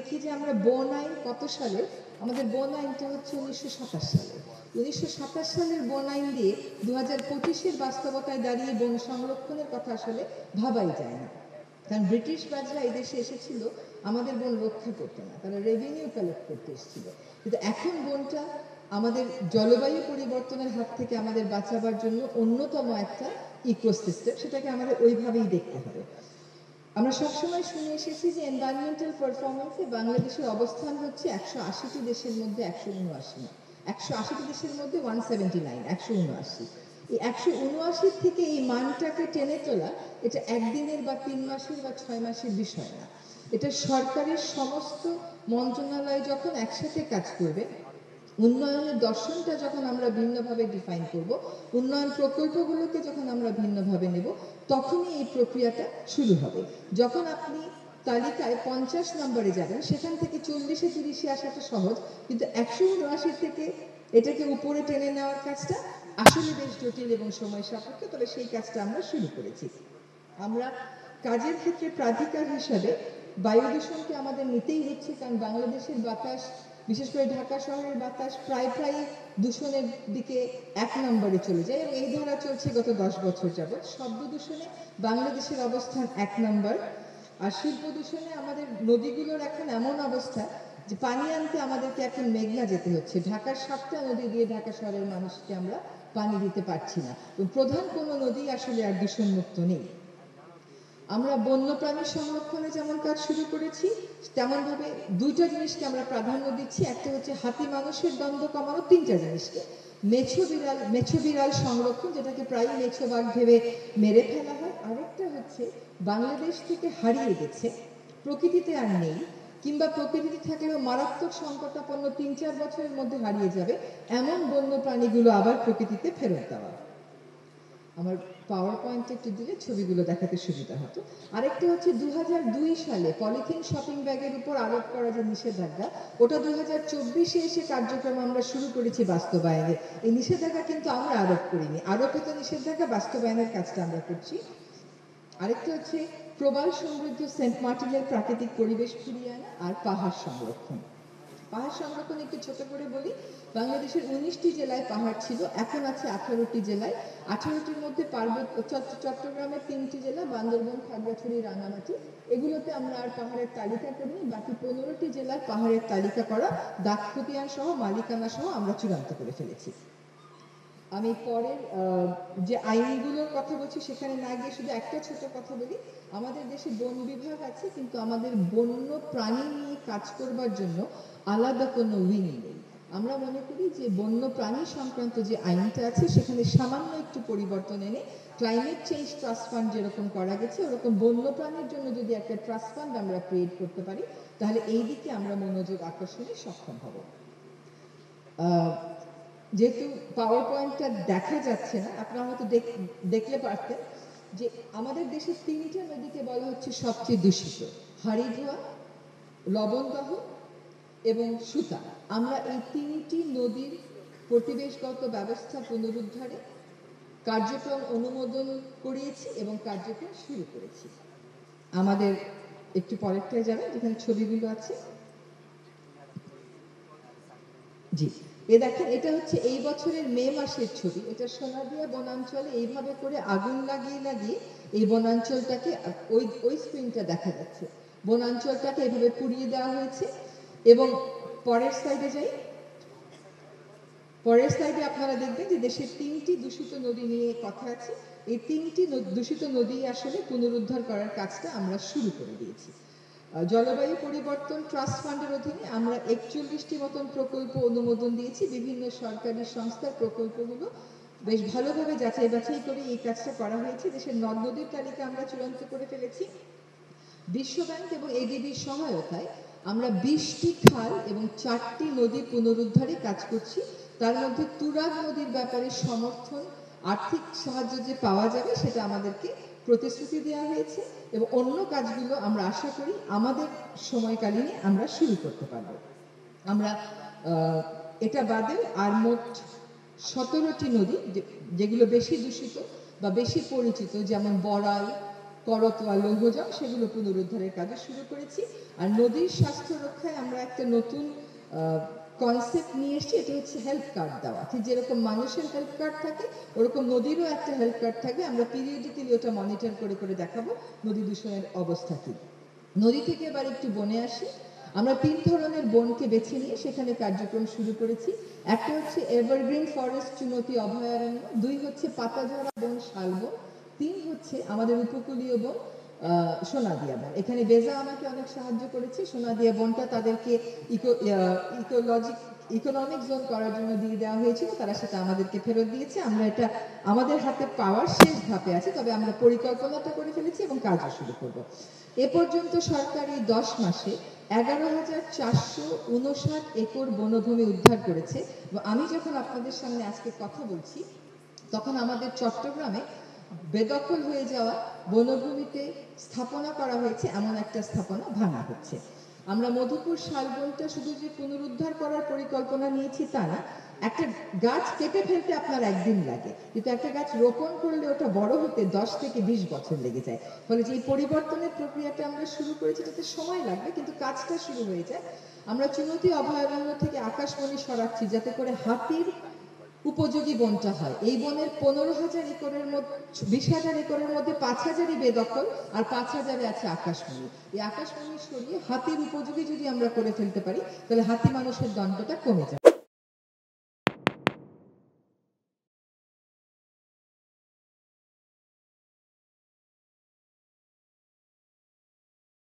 দেখি যে আমরা বন আইন কত সালে, আমাদের বন আইনটা হচ্ছে 1927 সালে। 1927 সালের বন আইন দিয়ে 2025-এর বাস্তবতায় দাঁড়িয়ে বন সংরক্ষণের কথা আসলে ভাবাই যায় না। কারণ ব্রিটিশ রাজরা এই দেশে এসেছিল আমাদের বন রক্ষা করতে না, তারা রেভিনিউ কালেক্ট করতে এসেছিল। কিন্তু এখন বনটা আমাদের জলবায়ু পরিবর্তনের হাত থেকে আমাদের বাঁচাবার জন্য অন্যতম একটা ইকোসিস্টেম, সেটাকে আমাদের ওইভাবেই দেখতে হবে। আমরা সবসময় শুনে এসেছি যে এনভায়রনমেন্টাল পারফরমেন্সে বাংলাদেশের অবস্থান হচ্ছে 180টি দেশের মধ্যে 179, 180টি দেশের মধ্যে 179, 179। এই 179 থেকে এই মানটাকে টেনে তোলা, এটা একদিনের বা 3 মাসের বা 6 মাসের বিষয় না। এটা সরকারের সমস্ত মন্ত্রণালয় যখন একসাথে কাজ করবে, উন্নয়নের দর্শনটা যখন আমরা ভিন্নভাবে ডিফাইন করব, উন্নয়ন প্রকল্পগুলোকে যখন আমরা ভিন্নভাবে নেব, তখনই এই প্রক্রিয়াটা শুরু হবে। যখন আপনি তালিকায় 50 নম্বরে যাবেন, সেখান থেকে 40-এ 30-এ আসাটা সহজ, কিন্তু 179 থেকে এটাকে উপরে টেনে নেওয়ার কাজটা আসলে বেশ জটিল এবং সময় সাপেক্ষ। তবে সেই কাজটা আমরা শুরু করেছি। আমরা কাজের ক্ষেত্রে প্রাধিকার হিসাবে বায়ু দূষণকে আমাদের নিতেই হচ্ছে, কারণ বাংলাদেশের বাতাস, বিশেষ করে ঢাকা শহরের বাতাস প্রায় দূষণের দিকে 1 নম্বরে চলে যায়, এবং এই ধারা চলছে গত 10 বছর যাবৎ। শব্দ দূষণে বাংলাদেশের অবস্থান 1 নম্বর। আর শিল্প দূষণে আমাদের নদীগুলোর এখন এমন অবস্থা যে পানি আনতে আমাদেরকে এখন মেঘনা যেতে হচ্ছে। ঢাকার 7টা নদী দিয়ে ঢাকা শহরের মানুষকে আমরা পানি দিতে পারছি না, এবং প্রধান কোনো নদী আসলে আর দূষণমুক্ত নেই। আমরা বন্যপ্রাণী সংরক্ষণে যেমন কাজ শুরু করেছি, তেমনভাবে 2টা জিনিসকে আমরা প্রাধান্য দিচ্ছি। একটা হচ্ছে হাতি মানুষের দ্বন্দ্ব কমানো, 3টা জিনিসকে। মেছো বিড়াল সংরক্ষণ, যেটাকে প্রায়ই মেছো বাঘ ভেবে মেরে ফেলা হয়। আরেকটা হচ্ছে বাংলাদেশ থেকে হারিয়ে গেছে, প্রকৃতিতে আর নেই, কিংবা প্রকৃতিতে থাকলেও মারাত্মক সংকটাপন্ন 3-4 বছরের মধ্যে হারিয়ে যাবে এমন বন্য প্রাণীগুলো আবার প্রকৃতিতে ফেরত দেওয়া। আমার পাওয়ার পয়েন্ট একটু দিলে ছবিগুলো দেখাতে সুবিধা হতো। আরেকটা হচ্ছে 2002 সালে পলিথিন শপিং ব্যাগের উপর আরোপ করা যে নিষেধাজ্ঞা, ওটা 2024-এ এসে কার্যক্রম আমরা শুরু করেছি বাস্তবায়নের। এই নিষেধাজ্ঞা কিন্তু আমরা আরোপ করিনি, আরোপিত নিষেধাজ্ঞা বাস্তবায়নের কাজটা আমরা করছি। আরেকটা হচ্ছে প্রবাল সমৃদ্ধ সেন্ট মার্টিনের প্রাকৃতিক পরিবেশ ফিরিয়ে আনা আর পাহাড় সংরক্ষণ। পাহাড় সংরক্ষণ একটু ছোট করে বলি। বাংলাদেশের 19টি জেলায় পাহাড় ছিল, এখন আছে 18টি জেলায়। 18টির মধ্যে চট্টগ্রামের 3টি জেলা, বান্দরবান, খাগড়াছড়ি, রাঙামাটি, এগুলোতে আমরা আর পাহাড়ের তালিকা করিনি। বাকি 15টি জেলার পাহাড়ের তালিকা করা, দাগখতিয়ান সহ, মালিকানা সহ আমরা চূড়ান্ত করে ফেলেছি। আমি পরের যে আইনগুলোর কথা বলছি সেখানে না গিয়ে শুধু একটা ছোট কথা বলি। আমাদের দেশে বন বিভাগ আছে, কিন্তু আমাদের বন্য প্রাণী নিয়ে কাজ করবার জন্য আলাদা কোনো উইং নেই। আমরা মনে করি যে বন্য প্রাণী সংক্রান্ত যে আইনটা আছে সেখানে সামান্য একটু পরিবর্তন এনে ক্লাইমেট চেঞ্জ ট্রাস্ট ফান্ড যেরকম করা গেছে, ওরকম বন্য প্রাণীর জন্য যদি একটা ট্রাস্ট ফান্ড আমরা ক্রিয়েট করতে পারি, তাহলে এই দিকে আমরা মনোযোগ আকর্ষণে সক্ষম হব। যেহেতু পাওয়ার পয়েন্টটা দেখা যাচ্ছে না, আপনারা হয়তো দেখলে পারতেন যে আমাদের দেশের 3টা নদীকে বলা হচ্ছে সবচেয়ে দূষিত: হাড়িধোয়া, লবণদহ এবং সুতা। আমরা এই 3টি নদীর পরিবেশগত ব্যবস্থা পুনরুদ্ধারে কার্যক্রম অনুমোদন করিয়েছি এবং কার্যক্রম শুরু করেছি। আমাদের একটু পরেরটায় যাবে, যেখানে ছবিগুলো আছে। জি, দেখেন, এটা হচ্ছে এই বছরের মে মাসের ছবি। এটা সোনাদিয়া বনাঞ্চলে এইভাবে করে আগুন লাগিয়ে এই বনাঞ্চলটাকে, ওই স্ক্রিনটা দেখা যাচ্ছে, বনাঞ্চলটাকে এভাবে পুড়িয়ে দেওয়া হয়েছে। এবং পরের স্লাইডে যাই। পরের স্লাইডে আপনারা দেখবেন যে দেশের 3টি দূষিত নদী নিয়ে কথা আছে। এই 3টি দূষিত নদী আসলে পুনরুদ্ধার করার কাজটা আমরা শুরু করে দিয়েছি। জলবায়ু পরিবর্তন ট্রাস্ট ফান্ডের অধীনে আমরা 41টি মতন প্রকল্প অনুমোদন দিয়েছি। বিভিন্ন সরকারি সংস্থার প্রকল্পগুলো বেশ ভালোভাবে যাচাই বাছাই করে এই কাজটা করা হয়েছে। দেশের নদ নদীর তালিকা আমরা চূড়ান্ত করে ফেলেছি। বিশ্বব্যাংক এবং এডিবির সহায়তায় আমরা 20টি খাল এবং 4টি নদী পুনরুদ্ধারে কাজ করছি। তার মধ্যে তুরাগ নদীর ব্যাপারে সমর্থন, আর্থিক সাহায্য যে পাওয়া যাবে সেটা আমাদেরকে প্রতিশ্রুতি দেওয়া হয়েছে, এবং অন্য কাজগুলো আমরা আশা করি আমাদের সময়কালীনে আমরা শুরু করতে পারব। আমরা এটা বাদেও আর মোট 17টি নদী যেগুলো বেশি দূষিত বা বেশি পরিচিত, যেমন বড়াই, করতোয়া লৌহজং সেগুলো পুনরুদ্ধারের কাজও শুরু করেছি। আর নদীর স্বাস্থ্য রক্ষায় আমরা একটা নতুন কনসেপ্ট নিয়ে এসেছি, এটা হচ্ছে হেলথ কার্ড দেওয়া। ঠিক যেরকম মানুষের হেলথ কার্ড থাকে ওরকম নদীরও একটা হেলথ কার্ড থাকবে। আমরা পিরিয়ডিক্যালি ওটা মনিটর করে করে দেখাবো নদী দূষণের অবস্থা কী। নদী থেকে এবার একটু বনে আসি। আমরা 3 ধরনের বনকে বেছে নিয়ে সেখানে কার্যক্রম শুরু করেছি। একটা হচ্ছে এভারগ্রিন ফরেস্ট চুনতি অভয়ারণ্য, 2 হচ্ছে পাতাঝরা বন শালবন, 3 হচ্ছে আমাদের উপকূলীয় বন সোনাদিয়া বন। এখানে বেজা আমাকে অনেক সাহায্য করেছে। সোনাদিয়া বনটা তাদেরকে ইকোনমিক জোন করার জন্য দিয়ে দেওয়া হয়েছিল, তারা সেটা আমাদেরকে ফেরত দিয়েছে। আমরা এটা আমাদের হাতে পাওয়ার শেষ ধাপে আছে, তবে আমরা পরিকল্পনাটা করে ফেলেছি এবং কাজও শুরু করব। এ পর্যন্ত সরকারি 10 মাসে 11,459 একর বনভূমি উদ্ধার করেছে। আমি যখন আপনাদের সামনে আজকে কথা বলছি তখন আমাদের চট্টগ্রামে বেদখল হয়ে যাওয়া বনভূমিতে স্থাপনা করা হয়েছে এমন একটা স্থাপনা ভাঙা হচ্ছে। আমরা মধুপুর শালবনটা শুধু যে পুনরুদ্ধার করার পরিকল্পনা নিয়েছি তা না, একটা গাছ কেটে ফেলতে আপনার একদিন লাগে, কিন্তু একটা গাছ রোপণ করলে ওটা বড় হতে 10 থেকে 20 বছর লেগে যায়। ফলে যে পরিবর্তনের প্রক্রিয়াটা আমরা শুরু করেছি তাতে সময় লাগবে, কিন্তু কাজটা শুরু হয়ে যায়। আমরা চুনতি অভয়ারণ্য থেকে আকাশমণি সরাচ্ছি যাতে করে হাতির উপযোগী বনটা হয়। এই বনের 15,000 একরের মধ্যে 20,000 একরের মধ্যে 5,000ই বেদখল আর 5,000-এ আছে আকাশমণি। এই আকাশমণি সরিয়ে হাতির উপযোগী যদি আমরা করে ফেলতে পারি তাহলে হাতি মানুষের দণ্ডটা কমে যাবে।